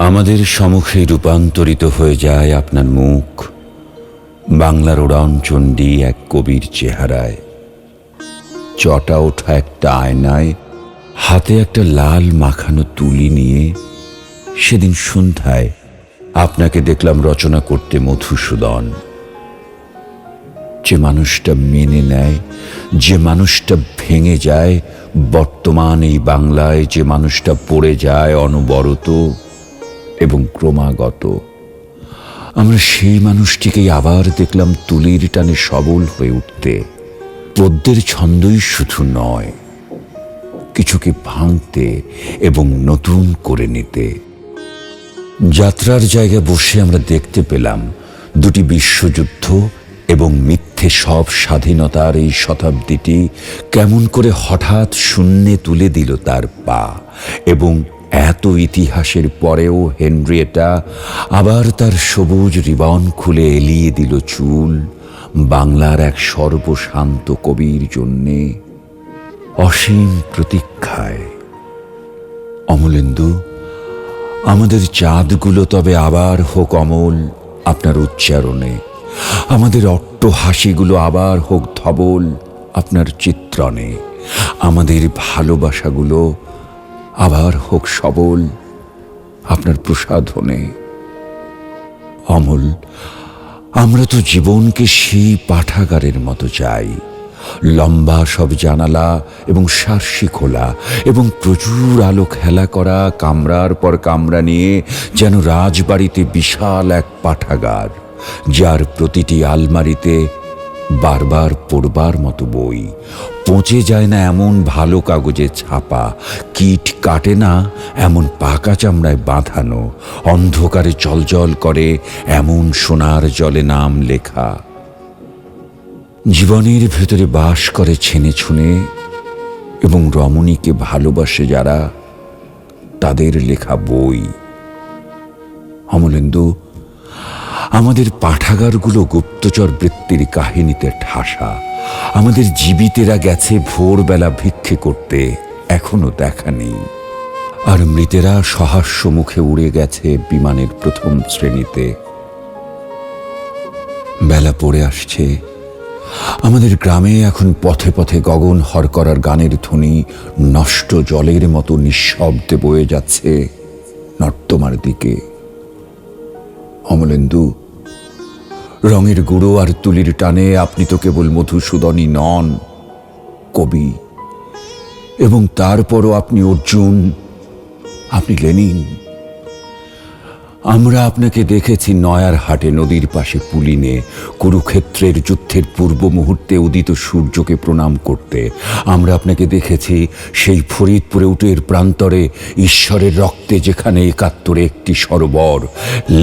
আমাদের সম্মুখে রূপান্তরিত হয়ে যায় আপনার মুখ, বাংলার উড়ানচণ্ডী এক কবির চেহারায়। চটা ওঠা একটা আয়নায় হাতে একটা লাল মাখানো তুলি নিয়ে সেদিন সন্ধ্যায় আপনাকে দেখলাম রচনা করতে মধুসূদন। যে মানুষটা মেনে নেয়, যে মানুষটা ভেঙে যায় বর্তমান এই বাংলায়, যে মানুষটা পড়ে যায় অনবরত এবং ক্রমাগত, আমরা সেই মানুষটিকেই আবার দেখলাম তুলির টানে সবল হয়ে উঠতে। পদ্যের ছন্দই শুধু নয়, কিছুকে ভাঙতে এবং নতুন করে নিতে। যাত্রার জায়গায় বসে আমরা দেখতে পেলাম দুটি বিশ্বযুদ্ধ এবং মিথ্যে সব স্বাধীনতার এই শতাব্দীটি কেমন করে হঠাৎ শূন্যে তুলে দিল তার পা, এবং এত ইতিহাসের পরেও হেনরিয়েটা আবার তার সবুজ রিবন খুলে এলিয়ে দিল চুল বাংলার এক সর্বশান্ত কবির জন্যে অসীম প্রতীক্ষায়। অমলেন্দু, আমাদের চাঁদগুলো তবে আবার হোক অমল আপনার উচ্চারণে, আমাদের অট্টহাসিগুলো আবার হোক ধবল আপনার চিত্রণে, আমাদের ভালোবাসাগুলো আবার হোক সবল আপনার প্রসাধনে। অমল, আমরা তো জীবনকে সেই পাঠাগারের মতো চাই, লম্বা সব জানালা এবং সার্সি খোলা এবং প্রচুর আলো খেলা করা, কামরার পর কামরা নিয়ে যেন রাজবাড়িতে বিশাল এক পাঠাগার, যার প্রতিটি আলমারিতে বারবার পড়বার মতো বই, পচে যায় না এমন ভালো কাগজে ছাপা, কীট কাটে না এমন পাকা চামড়ায় বাঁধানো, অন্ধকারে জলজল করে এমন সোনার জলে নাম লেখা। জীবনের ভেতরে বাস করে ছেনে ছুনে এবং রমণীকে ভালোবাসে যারা, তাদের লেখা বই। অমলেন্দু, আমাদের পাঠাগারগুলো গুপ্তচর বৃত্তির কাহিনীতে ঠাসা। আমাদের জীবিতেরা গেছে ভোরবেলা ভিক্ষে করতে, এখনো দেখা নেই। আর মৃতেরা সহাস্য মুখে উড়ে গেছে বিমানের প্রথম শ্রেণীতে। বেলা পড়ে আসছে। আমাদের গ্রামে এখন পথে পথে গগন হর করার গানের ধ্বনি নষ্ট জলের মতো নিঃশব্দে বয়ে যাচ্ছে নর্তমার দিকে। অমলেন্দু, রঙের গুঁড়ো আর তুলির টানে আপনি তো কেবল মধুসূদনই নন, কবি। এবং তারপরও আপনি অর্জুন, আপনি লেনিন। আমরা আপনাকে দেখেছি নয়ার হাটে নদীর পাশে পুলিনে কুরুক্ষেত্রের যুদ্ধের পূর্ব মুহূর্তে উদিত সূর্যকে প্রণাম করতে। আমরা আপনাকে দেখেছি সেই ফরিদপুরে উটের প্রান্তরে ঈশ্বরের রক্তে যেখানে ৭১ একটি সরোবর,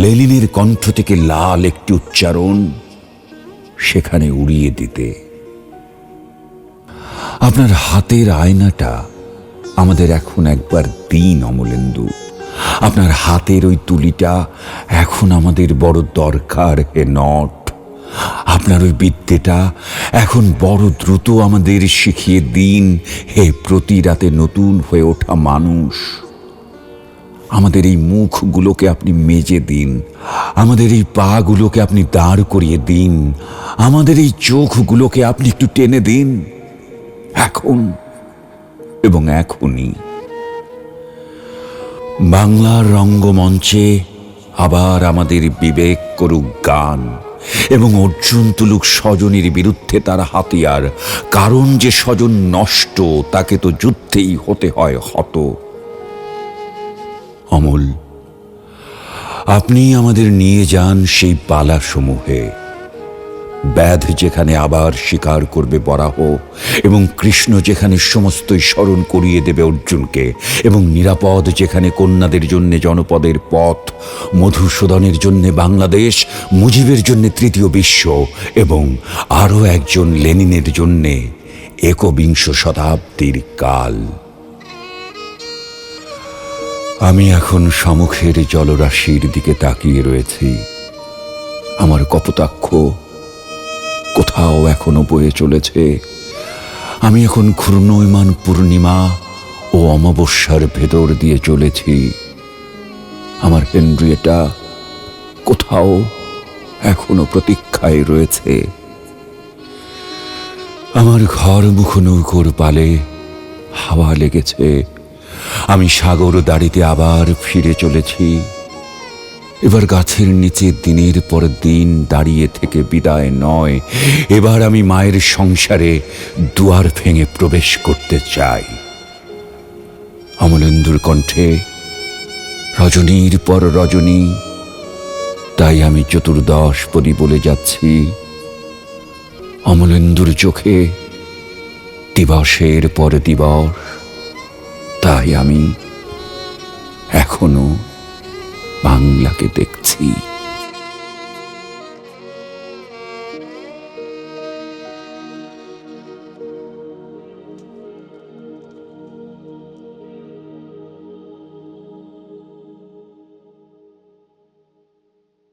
লেনিনের কণ্ঠ থেকে লাল একটি উচ্চারণ সেখানে উড়িয়ে দিতে। আপনার হাতের আয়নাটা আমাদের এখন একবার দিন অমলেন্দু। আপনার হাতের ওই তুলিটা এখন আমাদের বড় দরকার হে নট। আপনার ওই বিদ্যেটা এখন বড় দ্রুত আমাদের শিখিয়ে দিন হে প্রতি রাতে নতুন হয়ে ওঠা মানুষ। আমাদের এই মুখগুলোকে আপনি মেজে দিন, আমাদের এই পাগুলোকে আপনি দাঁড় করিয়ে দিন, আমাদের এই চোখগুলোকে আপনি একটু টেনে দিন, এখন এবং এখনই। বাংলার রঙ্গমঞ্চে আবার আমাদের বিবেক করুক গান এবং অর্জুন তুলুক স্বজনের বিরুদ্ধে তার হাতিয়ার, কারণ যে স্বজন নষ্ট তাকে তো যুদ্ধেই হতে হয় হত। অমল, আপনি আমাদের নিয়ে যান সেই পালাসমূহে, ব্যাধ যেখানে আবার স্বীকার করবে বরাহ, এবং কৃষ্ণ যেখানে সমস্তই স্মরণ করিয়ে দেবে অর্জুনকে, এবং নিরাপদ যেখানে কন্যাদের জন্য জনপদের পথ, মধুসূদনের জন্য বাংলাদেশ, মুজিবের জন্য তৃতীয় বিশ্ব, এবং আরও একজন লেনিনের জন্য ১বিংশ শতাব্দীর কাল। আমি এখন সম্মুখের জলরাশির দিকে তাকিয়ে রয়েছি। আমার কপোতাক্ষ কোথাও এখনো বয়ে চলেছে। আমি এখন ঘূর্ণয়মান পূর্ণিমা ও অমাবস্যার ভেতর দিয়ে চলেছি। আমার হেনরিয়েটা কোথাও এখনো প্রতীক্ষায় রয়েছে। আমার ঘর মুখো নৌকোর পালে হাওয়া লেগেছে। আমি সাগর দাড়িতে আবার ফিরে চলেছি। এবার গাছের নিচে দিনের পর দিন দাঁড়িয়ে থেকে বিদায় নয়, এবার আমি মায়ের সংসারে দুয়ার ভেঙে প্রবেশ করতে চাই। অমলেন্দুর কণ্ঠে রজনীর পর রজনী, তাই আমি চতুর্দশপদী বলে যাচ্ছি। অমলেন্দুর চোখে দিবসের পর দিবস, তাই আমি এখনো বাংলাকে দেখছি।